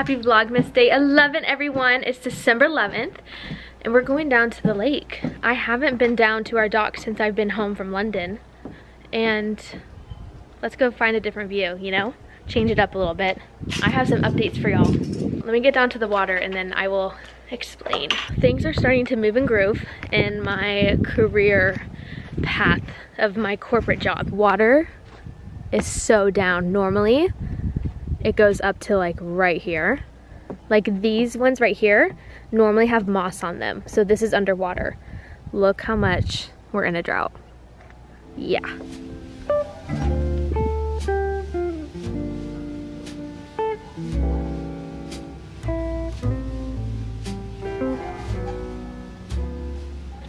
Happy Vlogmas Day 11, everyone. It's December 11th, and we're going down to the lake. I haven't been down to our dock since I've been home from London, and let's go find a different view, you know? Change it up a little bit. I have some updates for y'all. Let me get down to the water and then I will explain. Things are starting to move and groove in my career path of my corporate job. Water is so down. Normally it goes up to like right here. Like these ones right here normally have moss on them. So this is underwater. Look how much we're in a drought. Yeah.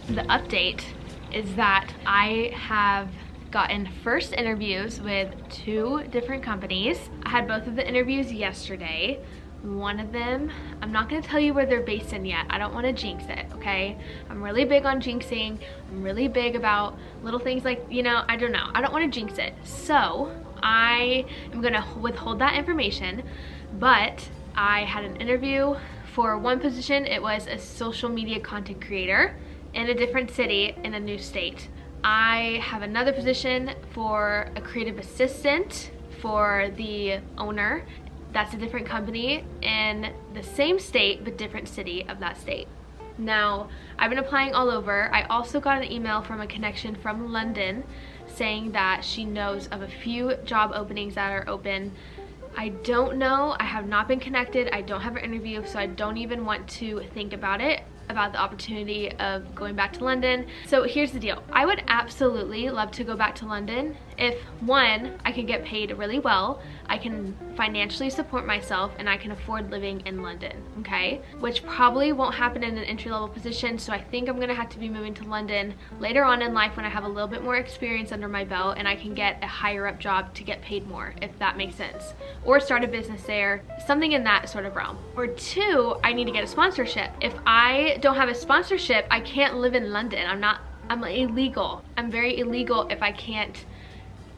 The update is that I have gotten first interviews with 2 different companies. I had both of the interviews yesterday. One of them, I'm not gonna tell you where they're based in yet. I don't wanna jinx it, okay? I'm really big on jinxing. I'm really big about little things like, you know, I don't know. I don't wanna jinx it. So I am gonna withhold that information, but I had an interview for one position. It was a social media content creator in a different city in a new state. I have another position for a creative assistant for the owner. That's a different company in the same state but different city of that state. Now, I've been applying all over. I also got an email from a connection from London saying that she knows of a few job openings that are open. I don't know. I have not been connected. I don't have an interview, so I don't even want to think about it, about the opportunity of going back to London. So here's the deal. I would absolutely love to go back to London if, one, I can get paid really well, I can financially support myself, and I can afford living in London, okay? Which probably won't happen in an entry-level position, so I think I'm gonna have to be moving to London later on in life when I have a little bit more experience under my belt and I can get a higher up job to get paid more, if that makes sense. Or start a business there, something in that sort of realm. Or 2, I need to get a sponsorship. If I don't have a sponsorship, I can't live in London. I'm illegal. I'm very illegal if I can't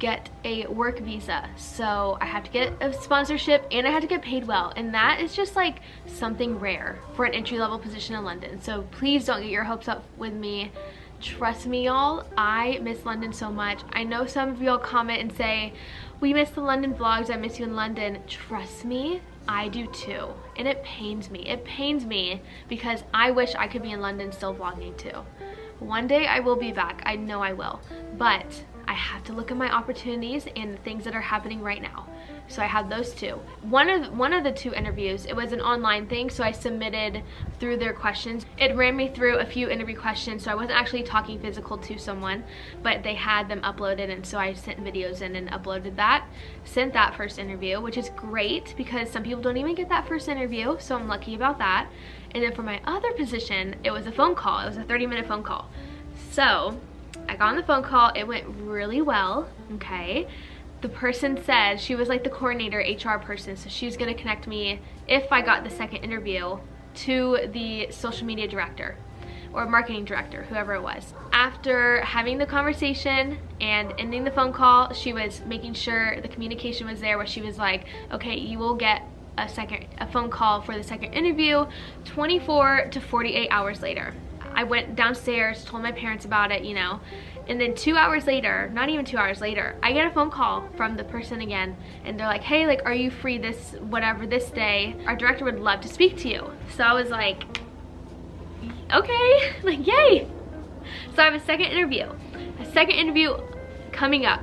get a work visa. So I have to get a sponsorship and I have to get paid well. And that is just like something rare for an entry-level position in London. So please don't get your hopes up with me. Trust me, y'all, I miss London so much. I know some of y'all comment and say, we miss the London vlogs, I miss you in London. Trust me, I do too. And it pains me. It pains me because I wish I could be in London still vlogging too. One day I will be back. I know I will. But I have to look at my opportunities and the things that are happening right now. So I had those 2. One of the 2 interviews, it was an online thing, so I submitted through their questions. It ran me through a few interview questions, so I wasn't actually talking physical to someone, but they had them uploaded, and so I sent videos in and uploaded that. Sent that first interview, which is great because some people don't even get that first interview, so I'm lucky about that. And then for my other position, it was a phone call. It was a 30-minute phone call. So I got on the phone call. It went really well, okay? The person said, she was like the coordinator, HR person, so she was gonna connect me, if I got the second interview, to the social media director or marketing director, whoever it was. After having the conversation and ending the phone call, she was making sure the communication was there where she was like, okay, you will get a phone call for the second interview 24 to 48 hours later. I went downstairs, told my parents about it, you know, and then 2 hours later, not even 2 hours later, I get a phone call from the person again, and they're like, hey, like, are you free this day? Our director would love to speak to you. So I was like, okay, like, yay. So I have a second interview coming up.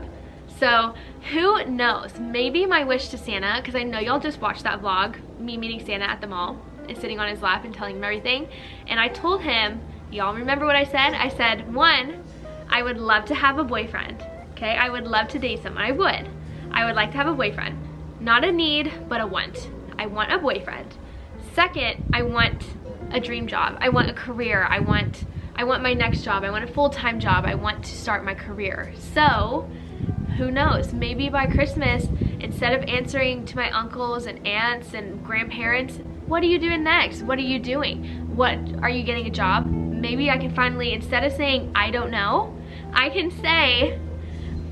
So who knows, maybe my wish to Santa, because I know y'all just watched that vlog, me meeting Santa at the mall and sitting on his lap and telling him everything. And I told him, y'all remember what I said? I said, 1, I would love to have a boyfriend, okay? I would love to date someone, I would like to have a boyfriend. Not a need, but a want. I want a boyfriend. 2nd, I want a dream job. I want a career. I want my next job. I want a full-time job. I want to start my career. So who knows, maybe by Christmas, instead of answering to my uncles and aunts and grandparents, what are you doing next? What are you doing? What, are you getting a job? Maybe I can finally, instead of saying, I don't know, I can say,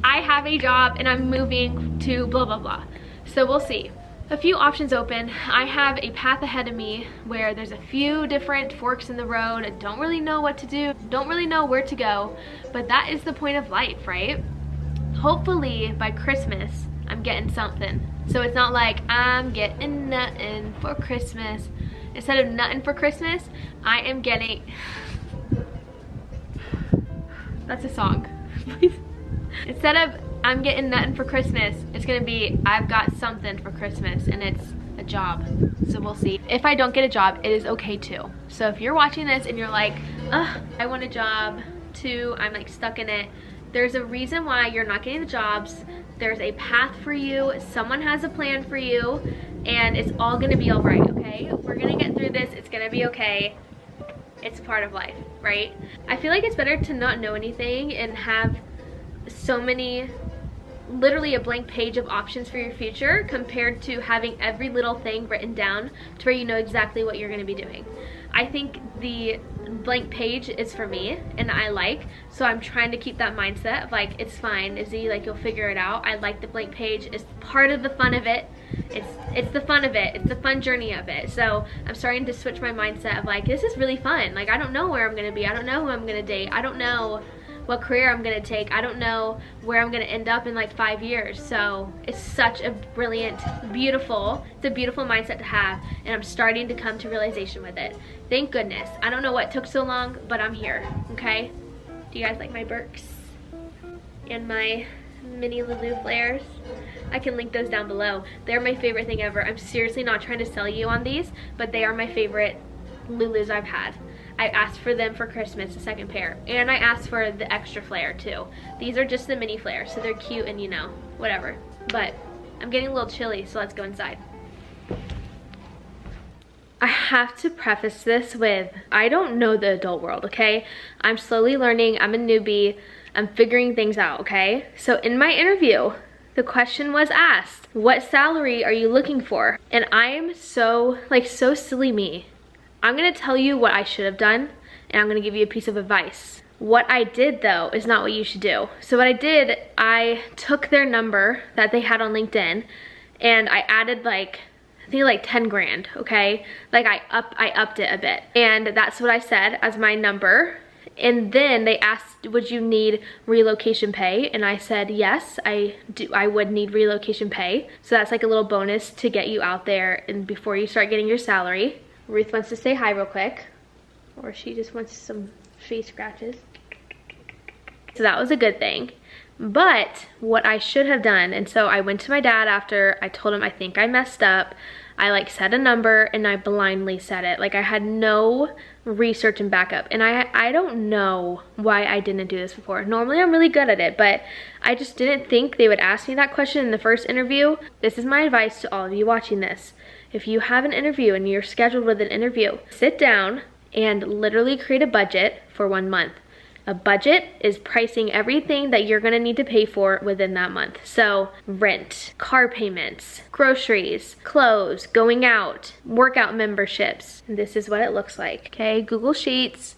I have a job and I'm moving to blah, blah, blah. So we'll see. a few options open. I have a path ahead of me where there's a few different forks in the road. I don't really know what to do, don't really know where to go, but that is the point of life, right? Hopefully by Christmas, I'm getting something. So it's not like I'm getting nothing for Christmas. Instead of nothing for Christmas, I am getting, that's a song, please. Instead of I'm getting nothing for Christmas, it's gonna be I've got something for Christmas, and it's a job. So we'll see. If I don't get a job, it is okay too. So if you're watching this and you're like, ugh, I want a job too, I'm like stuck in it, there's a reason why you're not getting the jobs. There's a path for you, someone has a plan for you, and it's all gonna be all right, okay? We're gonna get through this, it's gonna be okay. It's part of life, right? I feel like it's better to not know anything and have so many, literally a blank page of options for your future compared to having every little thing written down to where you know exactly what you're gonna be doing. I think the blank page is for me and I like, so I'm trying to keep that mindset of like, it's fine, Izzy, like you'll figure it out. I like the blank page, it's part of the fun of it. It's the fun of it, it's the fun journey of it. So I'm starting to switch my mindset of like, this is really fun. Like I don't know where I'm gonna be, I don't know who I'm gonna date, I don't know what career I'm gonna take, I don't know where I'm gonna end up in like 5 years. So it's such a brilliant, beautiful, it's a beautiful mindset to have, and I'm starting to come to realization with it. Thank goodness. I don't know what took so long, but I'm here, okay? Do you guys like my Birks and my mini Lulu flares? I can link those down below. They're my favorite thing ever. I'm seriously not trying to sell you on these, but they are my favorite Lulus I've had. I asked for them for Christmas, the second pair, and I asked for the extra flare too. These are just the mini flares, so they're cute and you know, whatever. But I'm getting a little chilly, so let's go inside. I have to preface this with, I don't know the adult world, okay? I'm slowly learning, I'm a newbie, I'm figuring things out, okay? So in my interview, the question was asked, what salary are you looking for? And I'm so silly me. I'm gonna tell you what I should have done, and I'm gonna give you a piece of advice. What I did though is not what you should do. So what I did, I took their number that they had on LinkedIn and I added like, I think like 10 grand, okay? Like I upped it a bit. And that's what I said as my number. And then they asked, would you need relocation pay? And I said, yes, I would need relocation pay. So that's like a little bonus to get you out there and before you start getting your salary. Ruth wants to say hi real quick, or she just wants some face scratches. So that was a good thing. But what I should have done, and so I went to my dad after I told him I think I messed up. I like said a number and I blindly said it. Like I had no research and backup. And I don't know why I didn't do this before. Normally I'm really good at it, but I just didn't think they would ask me that question in the first interview. This is my advice to all of you watching this. If you have an interview and you're scheduled with an interview, sit down and literally create a budget for 1 month. A budget is pricing everything that you're gonna need to pay for within that month. So rent, car payments, groceries, clothes, going out, workout memberships. This is what it looks like, okay? Google Sheets,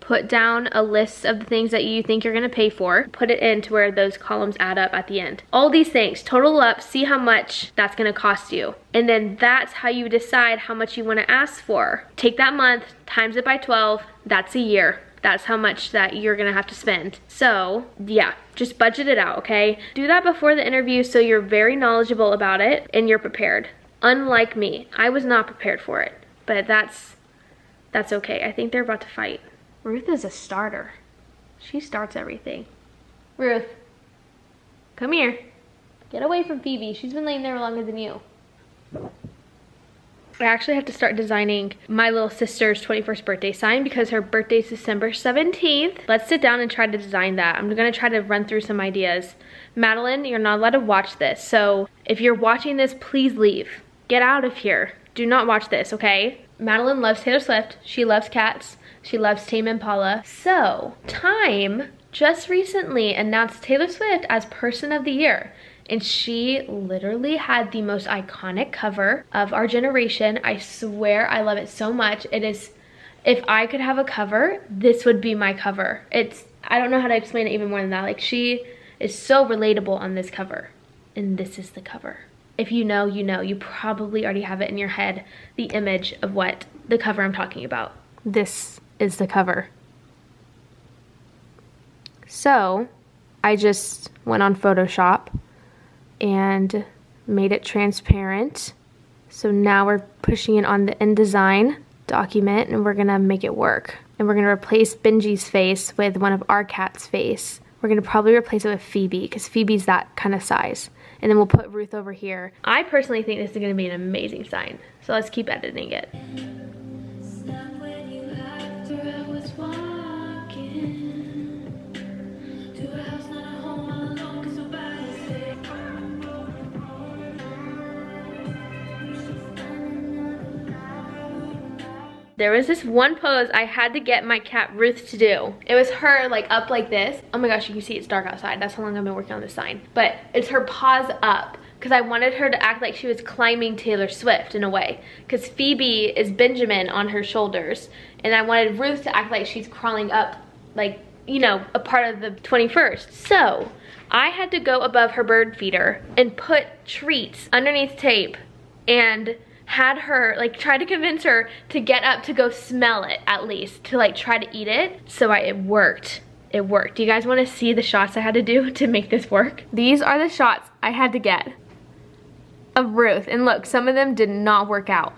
put down a list of the things that you think you're gonna pay for, put it into where those columns add up at the end. All these things, total up, see how much that's gonna cost you. And then that's how you decide how much you wanna ask for. Take that month, times it by 12, that's a year. That's how much that you're gonna have to spend. So yeah, just budget it out, okay? Do that before the interview so you're very knowledgeable about it and you're prepared. Unlike me, I was not prepared for it, but that's okay. I think they're about to fight. Ruth is a starter. She starts everything. Ruth, come here. Get away from Phoebe. She's been laying there longer than you. I actually have to start designing my little sister's 21st birthday sign because her birthday is December 17th. Let's sit down and try to design that. I'm gonna try to run through some ideas. Madeline, you're not allowed to watch this. So if you're watching this, please leave. Get out of here. Do not watch this, okay? Madeline loves Taylor Swift. She loves cats. She loves Tame Impala. So Time just recently announced Taylor Swift as Person of the Year. And she literally had the most iconic cover of our generation. I swear I love it so much. It is, if I could have a cover, this would be my cover. I don't know how to explain it even more than that. Like she is so relatable on this cover. And this is the cover. if you know, you know. You probably already have it in your head, the image of what the cover I'm talking about. This is the cover. So I just went on Photoshop and made it transparent. So now we're pushing it on the InDesign document and we're gonna make it work. And we're gonna replace Benji's face with one of our cat's face. We're gonna probably replace it with Phoebe because Phoebe's that kind of size. And then we'll put Ruth over here. I personally think this is gonna be an amazing sign. So let's keep editing it. There was this one pose I had to get my cat Ruth to do. It was her like up like this. Oh my gosh, you can see it's dark outside. That's how long I've been working on this sign. But it's her paws up because I wanted her to act like she was climbing Taylor Swift in a way. Because Phoebe is Benjamin on her shoulders. And I wanted Ruth to act like she's crawling up like, you know, a part of the 21st. So I had to go above her bird feeder and put treats underneath tape and had her like try to convince her to get up to go smell it, at least to like try to eat it. So it worked. It worked. Do you guys want to see the shots I had to do to make this work? These are the shots I had to get of Ruth, and look, some of them did not work out.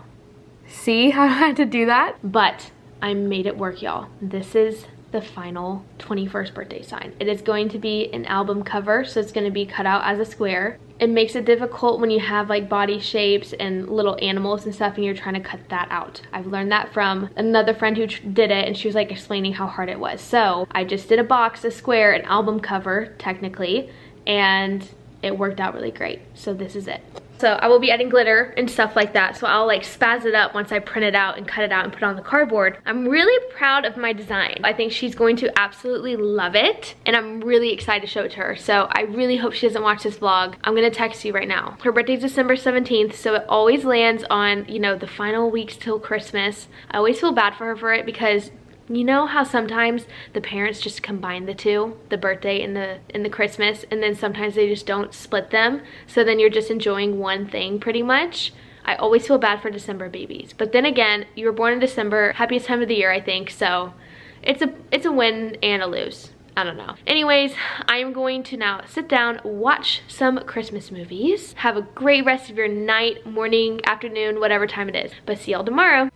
See how I had to do that? But I made it work, y'all. This is the final 21st birthday sign. It is going to be an album cover, so it's going to be cut out as a square. It makes it difficult when you have like body shapes and little animals and stuff and you're trying to cut that out. I've learned that from another friend who did it, and she was like explaining how hard it was. So I just did a box, a square, an album cover technically, and it worked out really great. So this is it. So I will be adding glitter and stuff like that. So I'll like spaz it up once I print it out and cut it out and put it on the cardboard. I'm really proud of my design. I think she's going to absolutely love it. And I'm really excited to show it to her. So I really hope she doesn't watch this vlog. I'm gonna text you right now. Her birthday's December 17th. So it always lands on, you know, the final weeks till Christmas. I always feel bad for her for it because you know how sometimes the parents just combine the two, the birthday and the Christmas, and then sometimes they just don't split them, so then you're just enjoying one thing pretty much. I always feel bad for December babies, but then again, you were born in December, happiest time of the year I think, so it's a win and a lose. I don't know. Anyways, I am going to now sit down, watch some Christmas movies, have a great rest of your night, morning, afternoon, whatever time it is, but see y'all tomorrow.